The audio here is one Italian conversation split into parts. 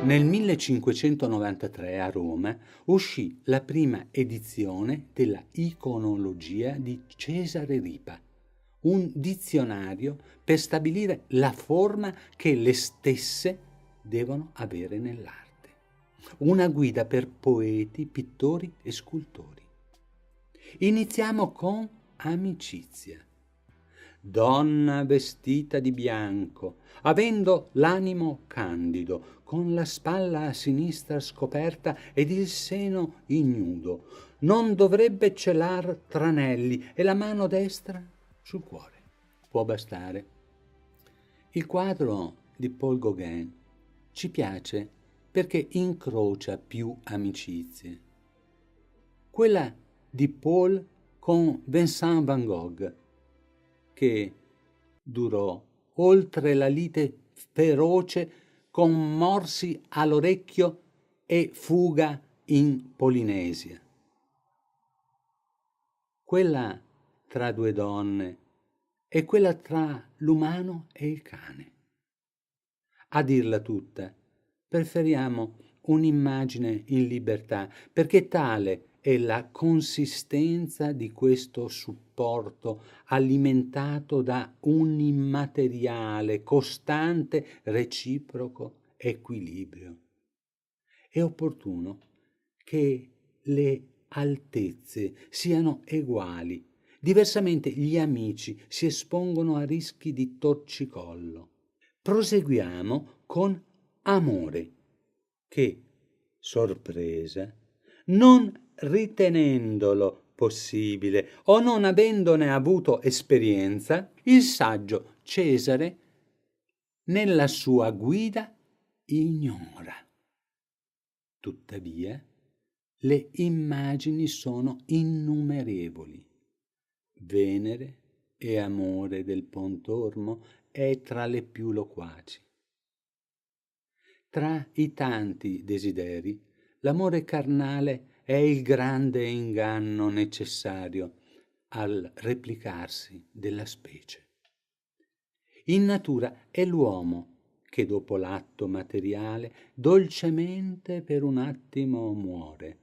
Nel 1593 a Roma uscì la prima edizione della Iconologia di Cesare Ripa, un dizionario per stabilire la forma che le stesse devono avere nell'arte, una guida per poeti, pittori e scultori. Iniziamo con amicizia. Donna vestita di bianco, avendo l'animo candido, con la spalla a sinistra scoperta ed il seno ignudo, non dovrebbe celar tranelli e la mano destra sul cuore. Può bastare. Il quadro di Paul Gauguin ci piace perché incrocia più amicizie. Quella di Paul con Vincent van Gogh, che durò oltre la lite feroce con morsi all'orecchio e fuga in Polinesia. Quella tra due donne e quella tra l'umano e il cane. A dirla tutta, preferiamo un'immagine in libertà, perché tale è la consistenza di questo supporto alimentato da un immateriale, costante, reciproco equilibrio. È opportuno che le altezze siano uguali, diversamente gli amici si espongono a rischi di torcicollo. Proseguiamo con amore, che, sorpresa, non ritenendolo possibile o non avendone avuto esperienza, il saggio Cesare nella sua guida ignora. Tuttavia, le immagini sono innumerevoli. Venere e amore del Pontormo è tra le più loquaci. Tra i tanti desideri, l'amore carnale è il grande inganno necessario al replicarsi della specie. In natura è l'uomo che dopo l'atto materiale dolcemente per un attimo muore.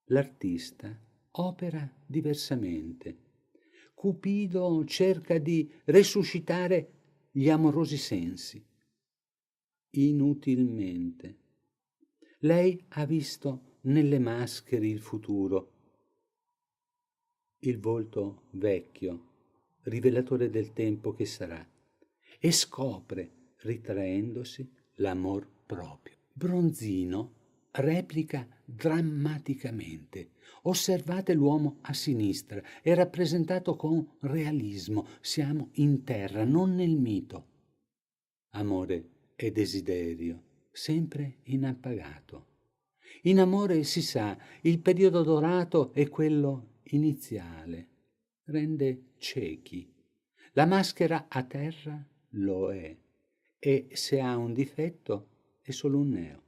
L'artista opera diversamente. Cupido cerca di resuscitare gli amorosi sensi. Inutilmente. Lei ha visto nelle maschere il futuro, il volto vecchio, rivelatore del tempo che sarà, e scopre, ritraendosi, l'amor proprio. Bronzino replica drammaticamente. Osservate l'uomo a sinistra, è rappresentato con realismo. Siamo in terra, non nel mito. Amore e desiderio, sempre inappagato. In amore si sa, il periodo dorato è quello iniziale, rende ciechi. La maschera a terra lo è, e se ha un difetto è solo un neo.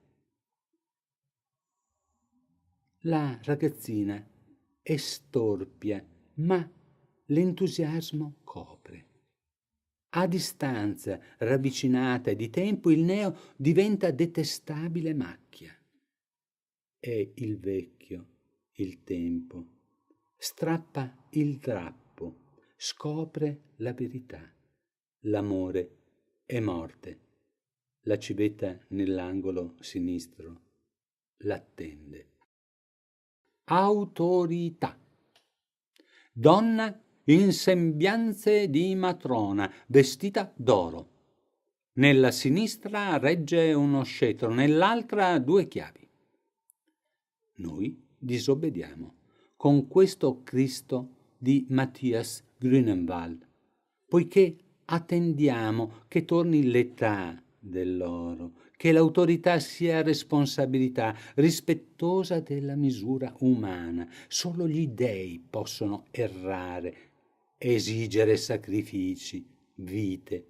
La ragazzina è storpia, ma l'entusiasmo copre. A distanza ravvicinata di tempo il neo diventa detestabile macchia. È il vecchio, il tempo. Strappa il drappo, scopre la verità. L'amore è morte. La civetta nell'angolo sinistro l'attende. Autorità. Donna in sembianze di matrona, vestita d'oro. Nella sinistra regge uno scettro, nell'altra 2 chiavi. Noi disobbediamo con questo Cristo di Matthias Grünewald, poiché attendiamo che torni l'età dell'oro, che l'autorità sia responsabilità, rispettosa della misura umana. Solo gli dèi possono errare, esigere sacrifici, vite.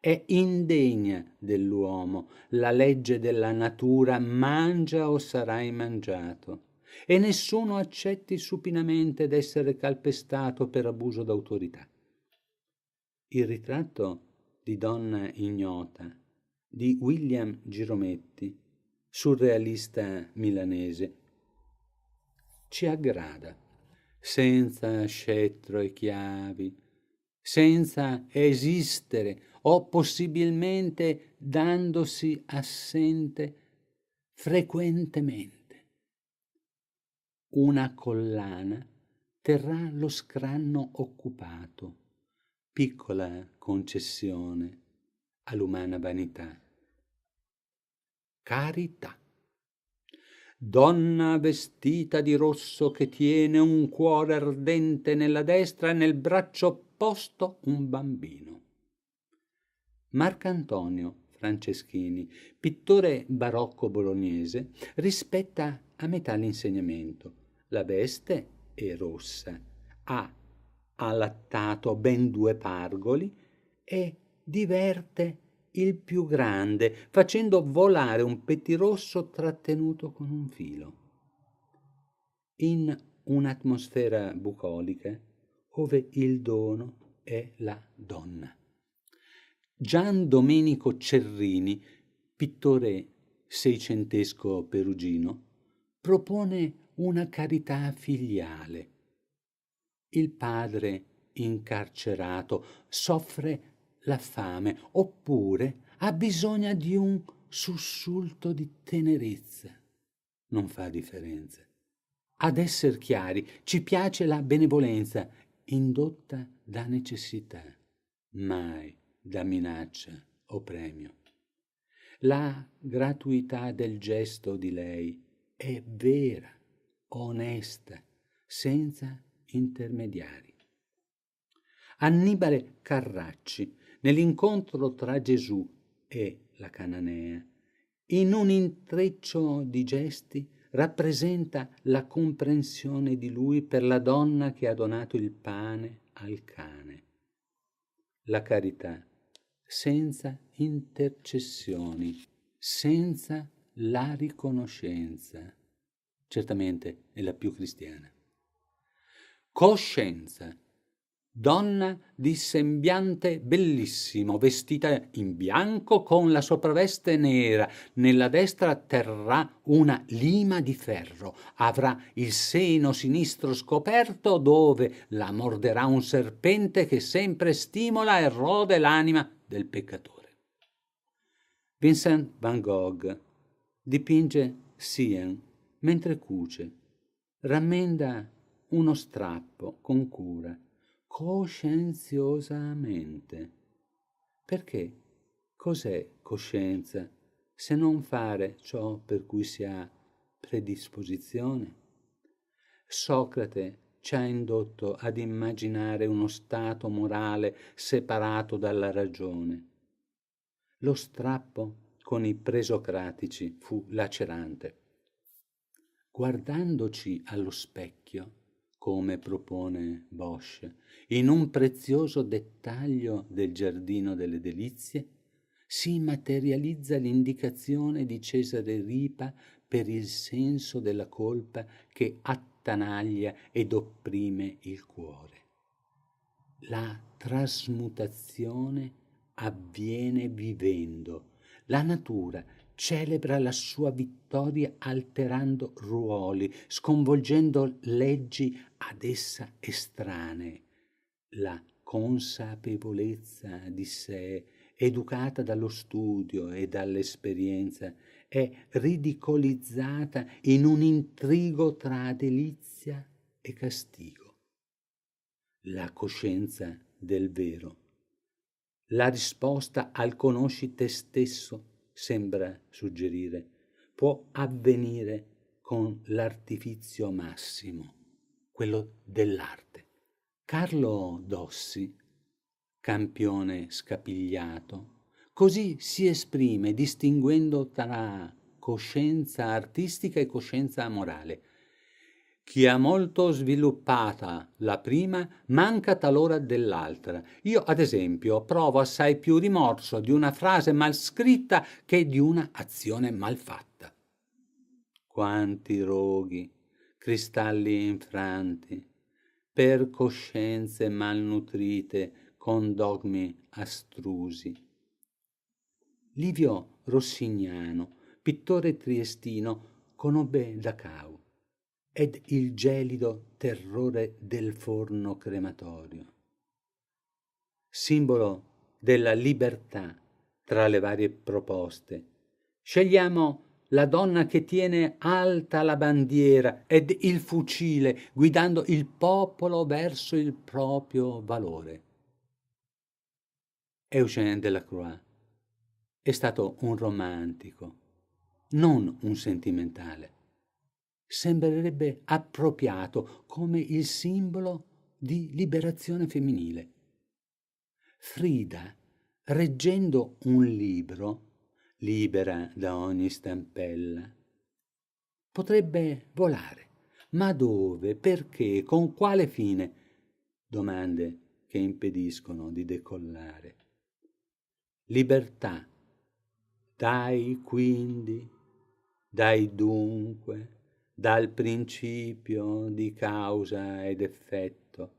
È indegna dell'uomo la legge della natura: mangia o sarai mangiato, e nessuno accetti supinamente d'essere calpestato per abuso d'autorità. Il ritratto di donna ignota di William Girometti, surrealista milanese, ci aggrada, senza scettro e chiavi, senza esistere o possibilmente dandosi assente frequentemente. Una collana terrà lo scranno occupato, piccola concessione all'umana vanità. Carità. Donna vestita di rosso che tiene un cuore ardente nella destra e nel braccio opposto un bambino. Marcantonio Franceschini, pittore barocco bolognese, rispetta a metà l'insegnamento. La veste è rossa, ha allattato ben 2 pargoli e diverte il più grande, facendo volare un pettirosso trattenuto con un filo. In un'atmosfera bucolica, ove il dono è la donna. Gian Domenico Cerrini, pittore seicentesco perugino, propone una carità filiale. Il padre incarcerato soffre la fame oppure ha bisogno di un sussulto di tenerezza. Non fa differenza. Ad esser chiari, ci piace la benevolenza indotta da necessità, mai da minaccia o premio. La gratuità del gesto di lei è vera, onesta, senza intermediari. Annibale Carracci, nell'incontro tra Gesù e la Cananea, in un intreccio di gesti rappresenta la comprensione di lui per la donna che ha donato il pane al cane. La carità senza intercessioni, senza la riconoscenza, certamente è la più cristiana. Coscienza, donna di sembiante bellissimo, vestita in bianco con la sopravveste nera, nella destra terrà una lima di ferro, avrà il seno sinistro scoperto dove la morderà un serpente che sempre stimola e rode l'anima del peccatore. Vincent van Gogh dipinge Sien mentre cuce, rammenda uno strappo con cura, coscienziosamente. Perché? Cos'è coscienza se non fare ciò per cui si ha predisposizione? Socrate ci ha indotto ad immaginare uno stato morale separato dalla ragione. Lo strappo con i presocratici fu lacerante. Guardandoci allo specchio, come propone Bosch, in un prezioso dettaglio del Giardino delle Delizie, si materializza l'indicazione di Cesare Ripa per il senso della colpa che attanaglia ed opprime il cuore. La trasmutazione avviene vivendo. La natura celebra la sua vittoria alterando ruoli, sconvolgendo leggi ad essa estranee. La consapevolezza di sé, educata dallo studio e dall'esperienza, è ridicolizzata in un intrigo tra delizia e castigo. La coscienza del vero. La risposta al conosci te stesso, sembra suggerire, può avvenire con l'artifizio massimo, quello dell'arte. Carlo Dossi, campione scapigliato, così si esprime distinguendo tra coscienza artistica e coscienza morale. Chi ha molto sviluppata la prima manca talora dell'altra. Io, ad esempio, provo assai più rimorso di una frase mal scritta che di una azione mal fatta. Quanti roghi, cristalli infranti, per coscienze malnutrite con dogmi astrusi. Livio Rossignano, pittore triestino, conobbe Dachau ed il gelido terrore del forno crematorio. Simbolo della libertà tra le varie proposte, scegliamo la donna che tiene alta la bandiera ed il fucile, guidando il popolo verso il proprio valore. Eugène Delacroix è stato un romantico, non un sentimentale. Sembrerebbe appropriato come il simbolo di liberazione femminile. Frida, reggendo un libro, libera da ogni stampella, potrebbe volare. Ma dove? Perché? Con quale fine? Domande che impediscono di decollare. Libertà. Dai quindi, dai dunque, dal principio di causa ed effetto.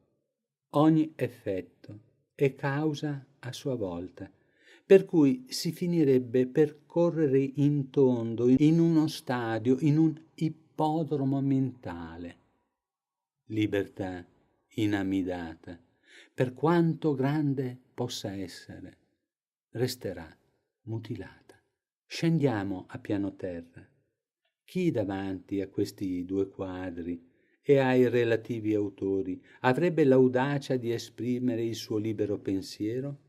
Ogni effetto è causa a sua volta, per cui si finirebbe per correre in tondo in uno stadio, in un ippodromo mentale. Libertà inamidata, per quanto grande possa essere, resterà mutilata. Scendiamo a piano terra. Chi davanti a questi due quadri e ai relativi autori avrebbe l'audacia di esprimere il suo libero pensiero?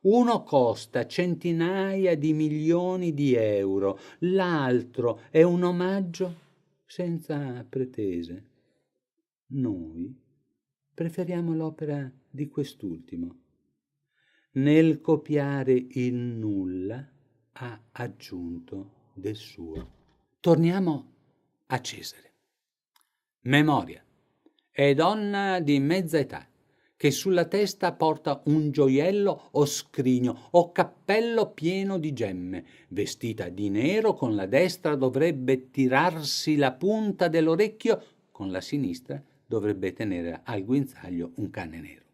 Uno costa centinaia di milioni di euro, l'altro è un omaggio senza pretese. Noi preferiamo l'opera di quest'ultimo. Nel copiare il nulla ha aggiunto del suo. Torniamo a Cesare. Memoria. È donna di mezza età, che sulla testa porta un gioiello o scrigno o cappello pieno di gemme. Vestita di nero, con la destra dovrebbe tirarsi la punta dell'orecchio, con la sinistra dovrebbe tenere al guinzaglio un cane nero.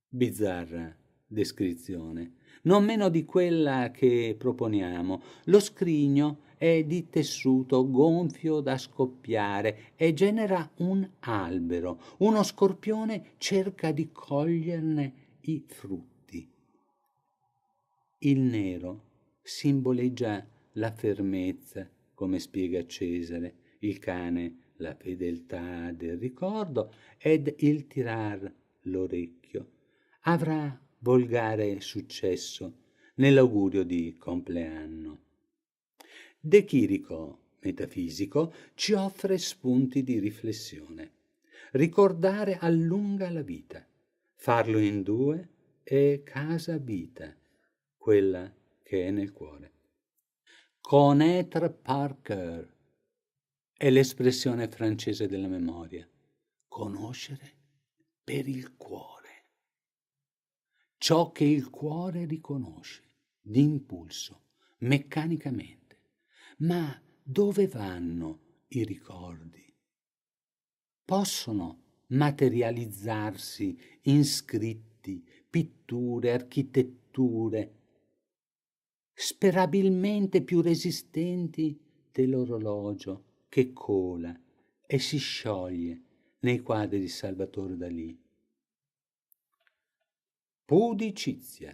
Bizzarra descrizione, non meno di quella che proponiamo. Lo scrigno è di tessuto gonfio da scoppiare e genera un albero. Uno scorpione cerca di coglierne i frutti. Il nero simboleggia la fermezza, come spiega Cesare, il cane la fedeltà del ricordo ed il tirar l'orecchio avrà volgare successo nell'augurio di compleanno. De Chirico, metafisico, ci offre spunti di riflessione. Ricordare allunga la vita, farlo in due è casa vita, quella che è nel cuore. Connaître par cœur è l'espressione francese della memoria. Conoscere per il cuore. Ciò che il cuore riconosce, d'impulso, meccanicamente. Ma dove vanno i ricordi? Possono materializzarsi in scritti, pitture, architetture, sperabilmente più resistenti dell'orologio che cola e si scioglie nei quadri di Salvatore Dalì. Pudicizia,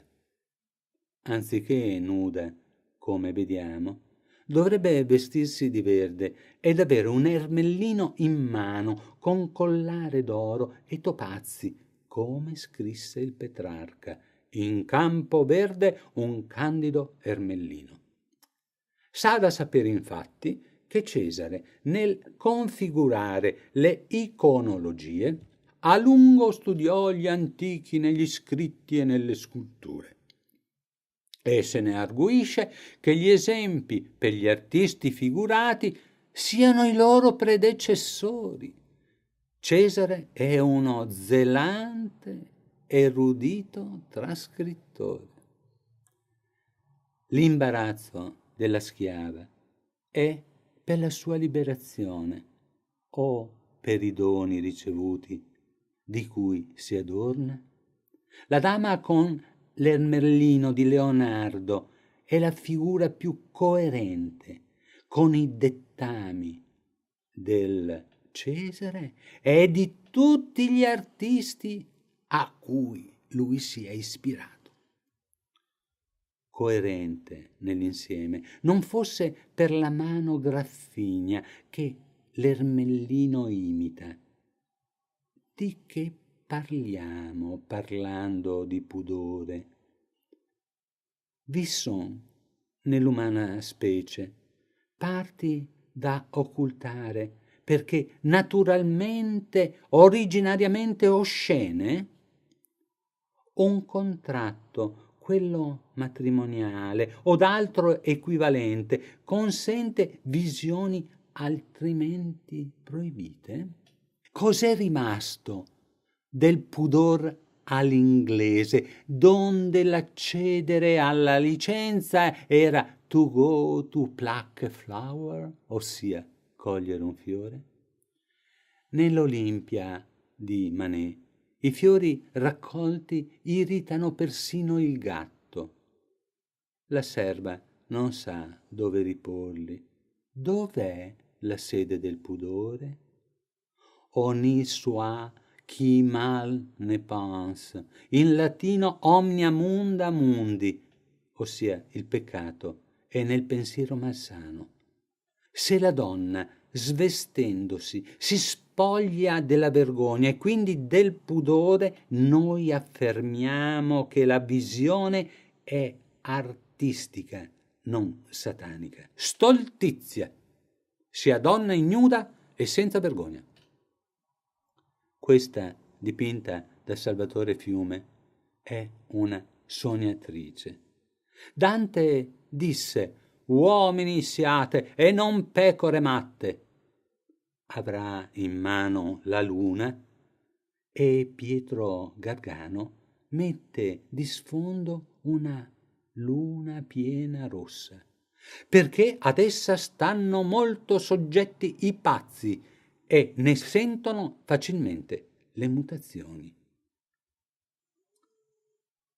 anziché nuda, come vediamo, dovrebbe vestirsi di verde ed avere un ermellino in mano con collare d'oro e topazzi, come scrisse il Petrarca, in campo verde un candido ermellino. S'ha da sapere infatti che Cesare, nel configurare le iconologie, a lungo studiò gli antichi negli scritti e nelle sculture e se ne arguisce che gli esempi per gli artisti figurati siano i loro predecessori. Cesare è uno zelante, erudito trascrittore. L'imbarazzo della schiava è per la sua liberazione o per i doni ricevuti di cui si adorna? La dama con l'ermellino di Leonardo è la figura più coerente con i dettami del Cesare e di tutti gli artisti a cui lui si è ispirato. Coerente nell'insieme, non fosse per la mano graffinia che l'Ermellino imita. Di che parliamo parlando di pudore? Vi son nell'umana specie parti da occultare perché naturalmente, originariamente oscene? Un contratto, quello matrimoniale o d'altro equivalente, consente visioni altrimenti proibite? Cos'è rimasto del pudor all'inglese, donde l'accedere alla licenza era to go to pluck a flower, ossia cogliere un fiore? Nell'Olimpia di Manet i fiori raccolti irritano persino il gatto. La serva non sa dove riporli. Dov'è la sede del pudore? Honi soit qui mal ne pense, in latino omnia munda mundi, ossia il peccato è nel pensiero malsano. Se la donna, svestendosi, si spoglia della vergogna e quindi del pudore, noi affermiamo che la visione è artistica, non satanica. Stoltizia, sia donna ignuda e senza vergogna. Questa, dipinta da Salvatore Fiume, è una sognatrice. Dante disse: uomini siate e non pecore matte. Avrà in mano la luna e Pietro Gargano mette di sfondo una luna piena rossa, perché ad essa stanno molto soggetti i pazzi e ne sentono facilmente le mutazioni.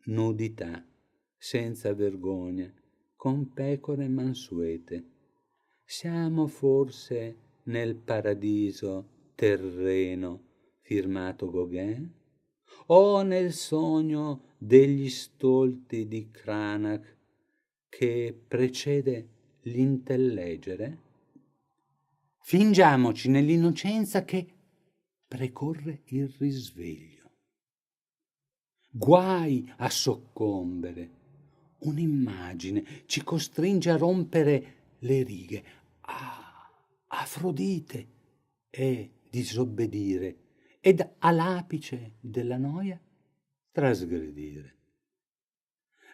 Nudità, senza vergogna, con pecore mansuete. Siamo forse nel paradiso terreno firmato Gauguin? O nel sogno degli stolti di Cranach che precede l'intellegere? Fingiamoci nell'innocenza che precorre il risveglio. Guai a soccombere. Un'immagine ci costringe a rompere le righe. Ah, Afrodite! E disobbedire. Ed all'apice della noia trasgredire.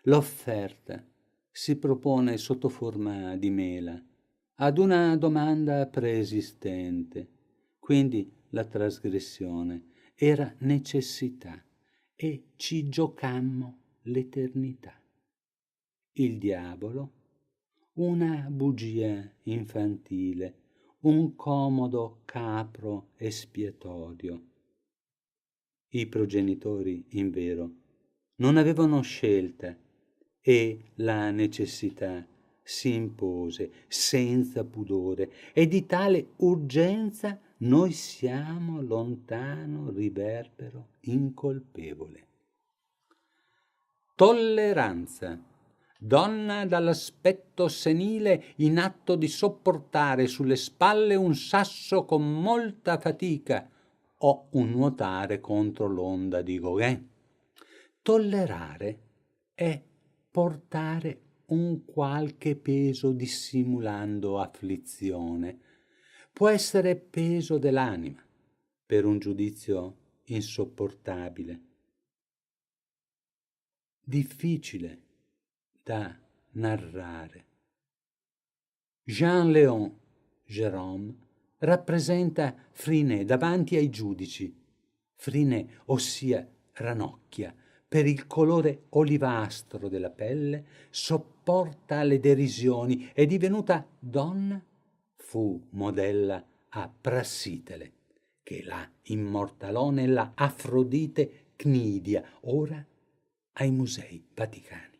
L'offerta si propone sotto forma di mela ad una domanda preesistente. Quindi la trasgressione era necessità e ci giocammo l'eternità. Il diavolo, una bugia infantile, un comodo capro espiatorio. I progenitori, invero, non avevano scelta e la necessità si impose senza pudore e di tale urgenza noi siamo lontano riverbero incolpevole. Tolleranza, donna dall'aspetto senile in atto di sopportare sulle spalle un sasso con molta fatica o un nuotare contro l'onda di Gauguin. Tollerare è portare un qualche peso dissimulando afflizione. Può essere peso dell'anima per un giudizio insopportabile, difficile da narrare. Jean-Léon Gérôme rappresenta Friné davanti ai giudici. Friné, ossia ranocchia, per il colore olivastro della pelle, sopporta le derisioni e divenuta donna fu modella a Prassitele, che la immortalò nella Afrodite Cnidia, ora ai Musei Vaticani.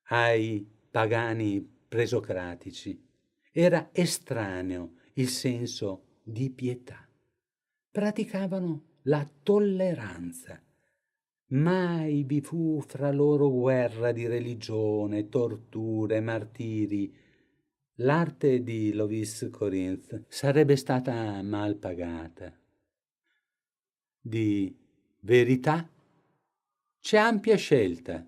ai pagani presocratici. Era estraneo il senso di pietà. Praticavano la tolleranza. Mai vi fu fra loro guerra di religione, torture, martiri. L'arte di Lovis Corinth sarebbe stata mal pagata. Di verità c'è ampia scelta.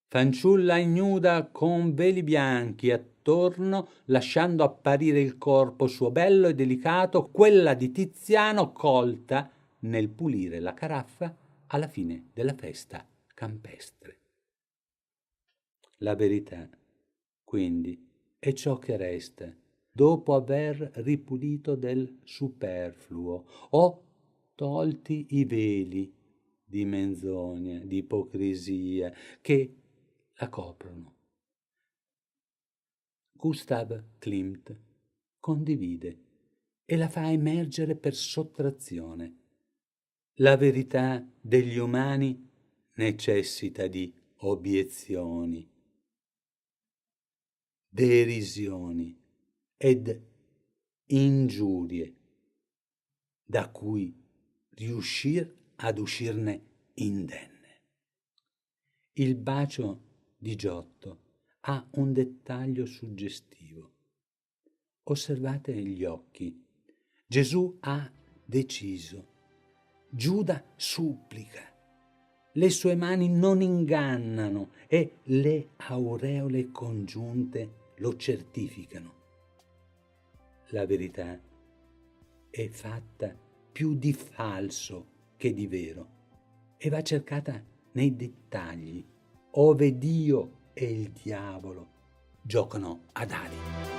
Fanciulla ignuda con veli bianchi attorno, lasciando apparire il corpo suo bello e delicato, quella di Tiziano colta nel pulire la caraffa alla fine della festa campestre. La verità, quindi, è ciò che resta dopo aver ripulito del superfluo o tolti i veli di menzogna, di ipocrisia che la coprono. Gustav Klimt condivide e la fa emergere per sottrazione. La verità degli umani necessita di obiezioni, derisioni ed ingiurie, da cui riuscir ad uscirne indenne. Il bacio di Giotto ha un dettaglio suggestivo. Osservate gli occhi. Gesù ha deciso. Giuda supplica. Le sue mani non ingannano e le aureole congiunte lo certificano. La verità è fatta più di falso che di vero e va cercata nei dettagli, ove Dio e il diavolo giocano ad ali.